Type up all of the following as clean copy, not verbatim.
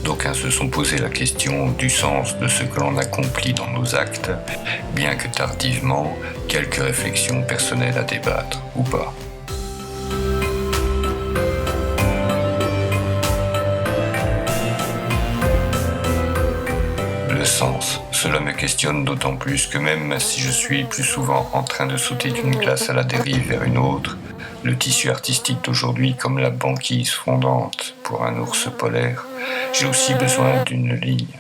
d'aucuns se sont posé la question du sens de ce que l'on accomplit dans nos actes, bien que tardivement, quelques réflexions personnelles à débattre, ou pas. Le sens, cela me questionne d'autant plus que même si je suis plus souvent en train de sauter d'une classe à la dérive vers une autre, le tissu artistique d'aujourd'hui comme la banquise fondante pour un ours polaire, j'ai aussi besoin d'une ligne.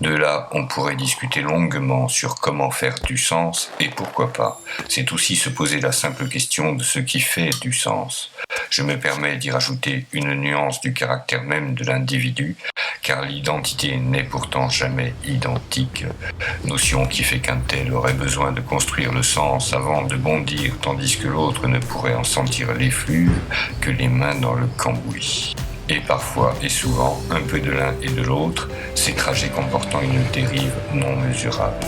De là, on pourrait discuter longuement sur comment faire du sens et pourquoi pas. C'est aussi se poser la simple question de ce qui fait du sens. Je me permets d'y rajouter une nuance du caractère même de l'individu, car l'identité n'est pourtant jamais identique, notion qui fait qu'un tel aurait besoin de construire le sens avant de bondir, tandis que l'autre ne pourrait en sentir l'effluve que les mains dans le cambouis. Et parfois et souvent, un peu de l'un et de l'autre, ces trajets comportant une dérive non mesurable.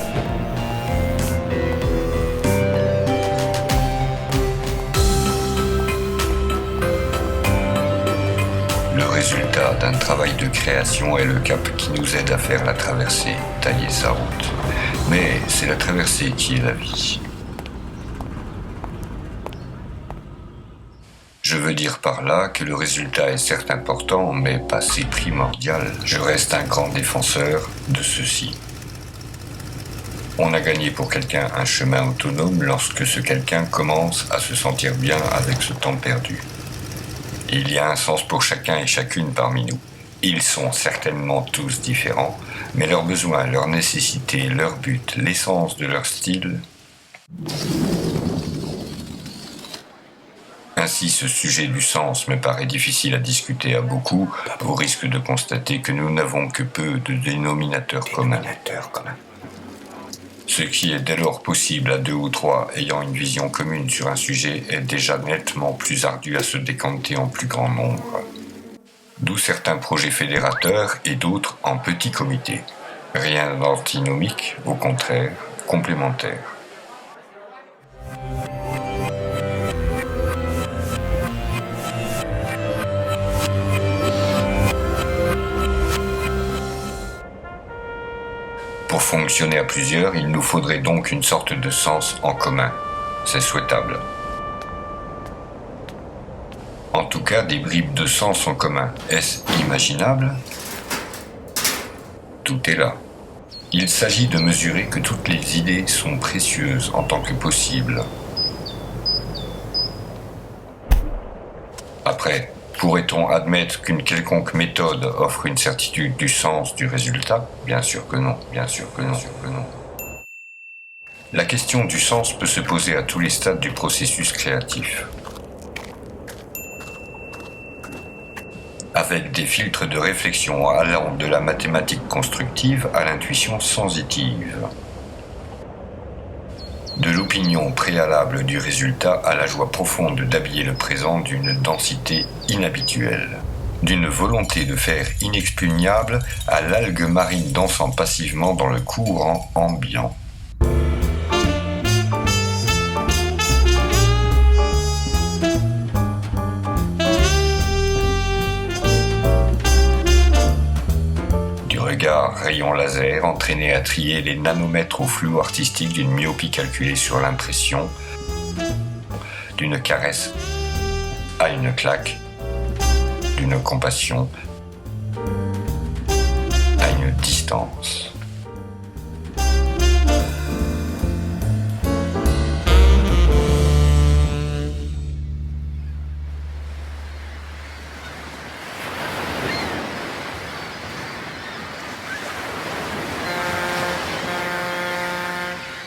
Le résultat d'un travail de création est le cap qui nous aide à faire la traversée, tailler sa route. Mais c'est la traversée qui est la vie. Je veux dire par là que le résultat est certes important, mais pas si primordial. Je reste un grand défenseur de ceci. On a gagné pour quelqu'un un chemin autonome lorsque ce quelqu'un commence à se sentir bien avec ce temps perdu. Il y a un sens pour chacun et chacune parmi nous. Ils sont certainement tous différents, mais leurs besoins, leurs nécessités, leurs buts, l'essence de leur style. Ainsi, ce sujet du sens me paraît difficile à discuter à beaucoup, au risque de constater que nous n'avons que peu de dénominateurs communs. Ce qui est dès lors possible à deux ou trois ayant une vision commune sur un sujet est déjà nettement plus ardu à se décanter en plus grand nombre. D'où certains projets fédérateurs et d'autres en petits comités. Rien d'antinomique, au contraire, complémentaire. Pour fonctionner à plusieurs, il nous faudrait donc une sorte de sens en commun. C'est souhaitable. En tout cas, des bribes de sens en commun. Est-ce imaginable ? Tout est là. Il s'agit de mesurer que toutes les idées sont précieuses en tant que possibles. Après, pourrait-on admettre qu'une quelconque méthode offre une certitude du sens du résultat ? Bien sûr que non, bien sûr que non, bien sûr que non. La question du sens peut se poser à tous les stades du processus créatif. Avec des filtres de réflexion allant de la mathématique constructive à l'intuition sensitive. De l'opinion préalable du résultat à la joie profonde d'habiller le présent d'une densité inhabituelle. D'une volonté de faire inexpugnable à l'algue marine dansant passivement dans le courant ambiant. Rayon laser entraîné à trier les nanomètres au flou artistique d'une myopie calculée sur l'impression, d'une caresse à une claque, d'une compassion à une distance.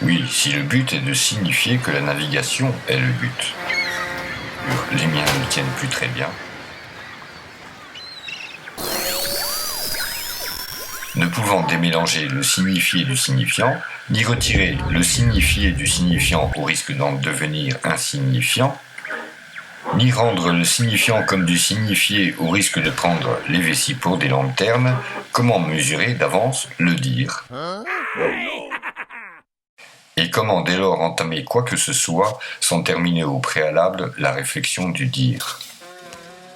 Oui, si le but est de signifier que la navigation est le but. Les miens ne tiennent plus très bien. Ne pouvant démélanger le signifié du signifiant, ni retirer le signifié du signifiant au risque d'en devenir insignifiant, ni rendre le signifiant comme du signifié au risque de prendre les vessies pour des lanternes, comment mesurer d'avance le dire ? Et comment dès lors entamer quoi que ce soit sans terminer au préalable la réflexion du dire ?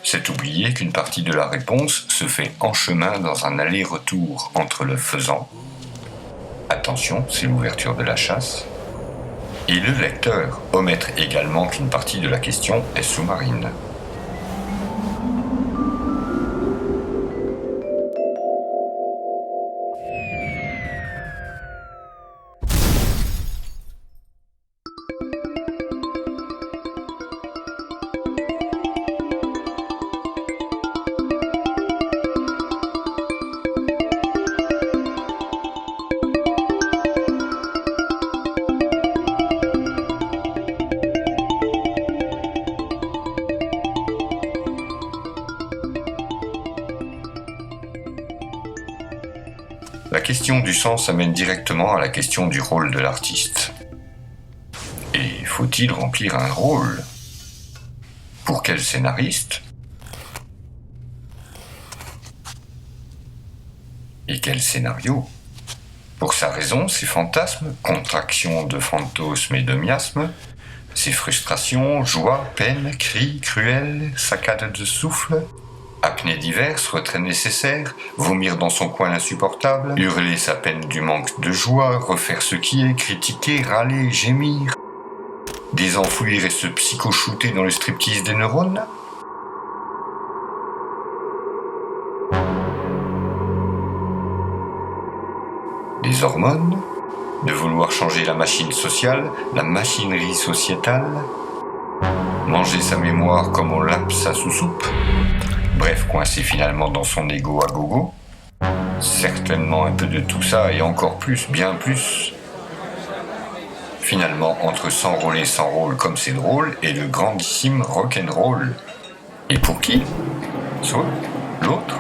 C'est oublier qu'une partie de la réponse se fait en chemin dans un aller-retour entre le faisant, attention, c'est l'ouverture de la chasse, et le lecteur, omettre également qu'une partie de la question est sous-marine. La question du sens amène directement à la question du rôle de l'artiste. Et faut-il remplir un rôle ? Pour quel scénariste ? Et quel scénario ? Pour sa raison, ses fantasmes, contractions de fantôsmes et de miasmes, ses frustrations, joie, peine, cris cruels, saccades de souffle, apnées diverses, retraits nécessaires, vomir dans son coin insupportable, hurler sa peine du manque de joie, refaire ce qui est, critiquer, râler, gémir, désenfouir et se psycho-shooter dans le striptease des neurones ? Des hormones ? De vouloir changer la machine sociale, la machinerie sociétale ? Manger sa mémoire comme on lappe sa sous-soupe ? Bref, coincé finalement dans son ego à gogo. Certainement un peu de tout ça et encore plus, bien plus. Finalement, entre s'enrôler sans rôle comme c'est drôle et le grandissime rock'n'roll. Et pour qui ? Soit l'autre.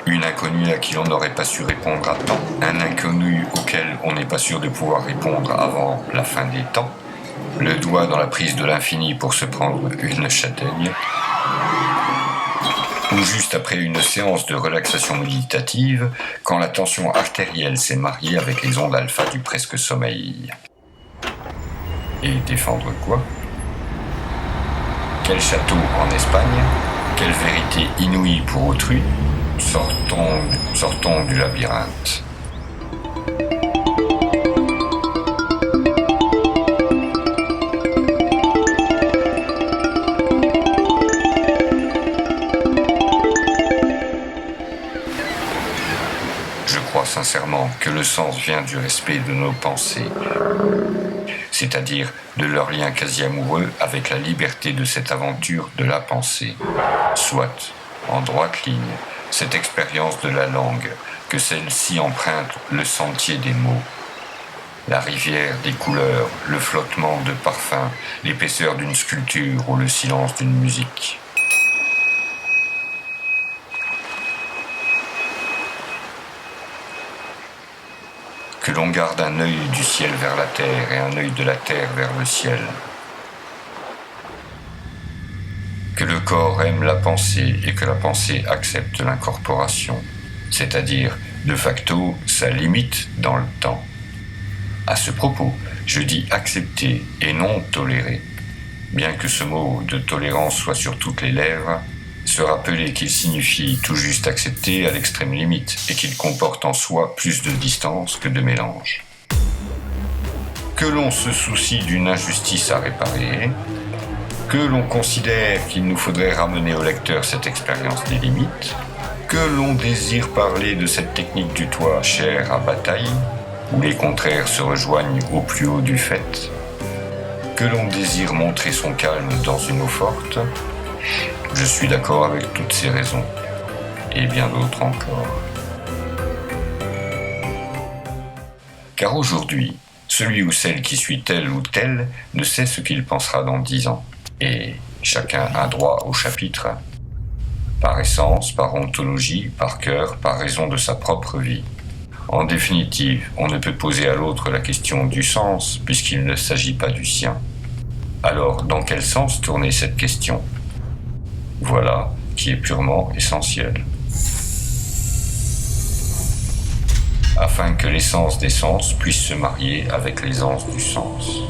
Une inconnue à qui l'on n'aurait pas su répondre à temps. Un inconnu auquel on n'est pas sûr de pouvoir répondre avant la fin des temps. Le doigt dans la prise de l'infini pour se prendre une châtaigne. Ou juste après une séance de relaxation méditative, quand la tension artérielle s'est mariée avec les ondes alpha du presque sommeil. Et défendre quoi ? Quel château en Espagne ? Quelle vérité inouïe pour autrui ? Sortons du labyrinthe. Je crois sincèrement que le sens vient du respect de nos pensées, c'est-à-dire de leur lien quasi amoureux avec la liberté de cette aventure de la pensée, soit en droite ligne, cette expérience de la langue, que celle-ci emprunte le sentier des mots, la rivière des couleurs, le flottement de parfums, l'épaisseur d'une sculpture ou le silence d'une musique. Que l'on garde un œil du ciel vers la terre et un œil de la terre vers le ciel. Que le corps aime la pensée et que la pensée accepte l'incorporation, c'est-à-dire, de facto, sa limite dans le temps. À ce propos, je dis accepter et non tolérer. Bien que ce mot de tolérance soit sur toutes les lèvres, se rappeler qu'il signifie tout juste accepter à l'extrême limite et qu'il comporte en soi plus de distance que de mélange. Que l'on se soucie d'une injustice à réparer, que l'on considère qu'il nous faudrait ramener au lecteur cette expérience des limites, que l'on désire parler de cette technique du toit chère à Bataille, où les contraires se rejoignent au plus haut du fait, que l'on désire montrer son calme dans une eau forte, je suis d'accord avec toutes ces raisons, et bien d'autres encore. Car aujourd'hui, celui ou celle qui suit tel ou tel ne sait ce qu'il pensera dans 10 ans, et chacun a droit au chapitre, par essence, par ontologie, par cœur, par raison de sa propre vie. En définitive, on ne peut poser à l'autre la question du sens, puisqu'il ne s'agit pas du sien. Alors, dans quel sens tourner cette question ? Voilà qui est purement essentiel. Afin que l'essence des sens puisse se marier avec l'aisance du sens.